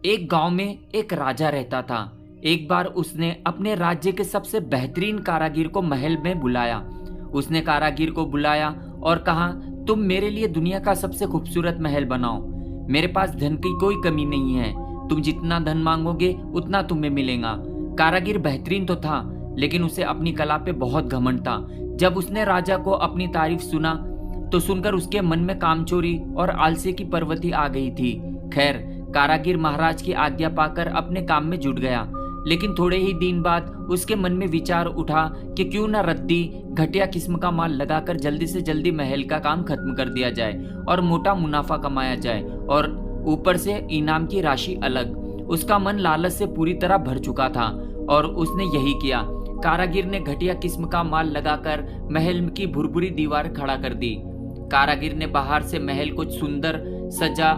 एक गांव में एक राजा रहता था। एक बार उसने अपने राज्य के सबसे बेहतरीन कारागिर को महल में बुलाया। उसने कारागिर को बुलाया और कहा, तुम मेरे लिए दुनिया का सबसे खूबसूरत महल बनाओ। मेरे पास धन की कोई कमी नहीं है, तुम जितना धन मांगोगे उतना तुम्हें मिलेगा। कारागिर बेहतरीन तो था, लेकिन उसे अपनी कला पे बहुत घमंड था। जब उसने राजा को अपनी तारीफ सुना तो सुनकर उसके मन में कामचोरी और आलसी की प्रवृत्ति आ गई थी। खैर, कारागिर महाराज की आज्ञा पाकर अपने काम में जुट गया, लेकिन थोड़े ही दिन बाद उसके मन में विचार उठा कि क्यों न रद्दी घटिया किस्म का माल लगाकर जल्दी से जल्दी महल का काम खत्म कर दिया जाए और मोटा मुनाफा कमाया जाए, और ऊपर से इनाम की राशि अलग। उसका मन लालच से पूरी तरह भर चुका था और उसने यही किया। कारागिर ने घटिया किस्म का माल लगाकर महल की भुरभुरी दीवार खड़ा कर दी। कारागिर ने बाहर से महल को सुंदर सजा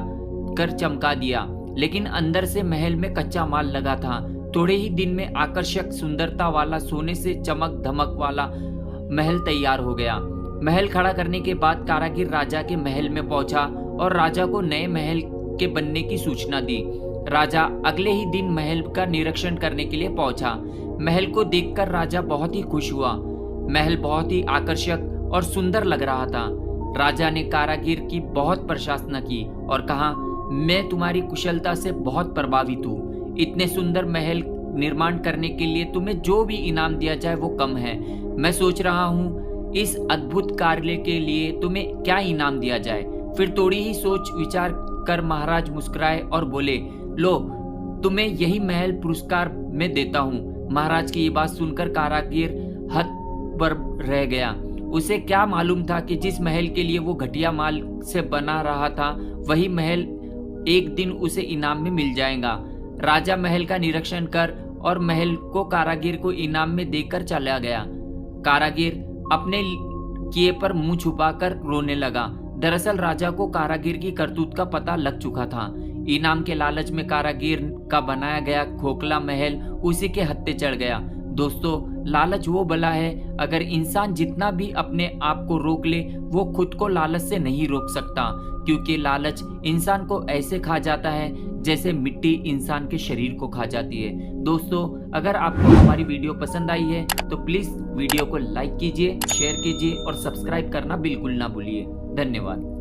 कर चमका दिया, लेकिन अंदर से महल में कच्चा माल लगा था। थोड़े ही दिन में आकर्षक सुंदरता वाला सोने से चमक धमक वाला महल तैयार हो गया। महल खड़ा करने के बाद कारागिर राजा के महल में पहुंचा और राजा को नए महल के बनने की सूचना दी। राजा अगले ही दिन महल का निरीक्षण करने के लिए पहुंचा। महल को देखकर राजा बहुत ही खुश हुआ। महल बहुत ही आकर्षक और सुंदर लग रहा था। राजा ने कारागिर की बहुत प्रशंसा की और कहा, मैं तुम्हारी कुशलता से बहुत प्रभावित हूँ। इतने सुंदर महल निर्माण करने के लिए तुम्हें जो भी इनाम दिया जाए वो कम है। मैं सोच रहा हूँ इस अद्भुत कार्य के लिए तुम्हें क्या इनाम दिया जाए। फिर थोड़ी ही सोच विचार कर महाराज मुस्कुराए और बोले, लो, तुम्हें यही महल पुरस्कार में देता हूँ। महाराज की ये बात सुनकर कारागिर हद पर रह गया। उसे क्या मालूम था कि जिस महल के लिए वो घटिया माल से बना रहा था वही महल एक दिन उसे इनाम में मिल जाएगा। राजा महल का निरीक्षण कर और महल को कारागिर को इनाम में देकर चला गया। कारागिर अपने किए पर मुंह छुपाकर रोने लगा। दरअसल राजा को कारागिर की करतूत का पता लग चुका था। इनाम के लालच में कारागिर का बनाया गया खोखला महल उसी के हत्थे चढ़ गया। दोस्तों, लालच वो बला है, अगर इंसान जितना भी अपने आप को रोक ले वो खुद को लालच से नहीं रोक सकता, क्योंकि लालच इंसान को ऐसे खा जाता है जैसे मिट्टी इंसान के शरीर को खा जाती है। दोस्तों, अगर आपको हमारी वीडियो पसंद आई है तो प्लीज वीडियो को लाइक कीजिए, शेयर कीजिए और सब्सक्राइब करना बिल्कुल ना भूलिए। धन्यवाद।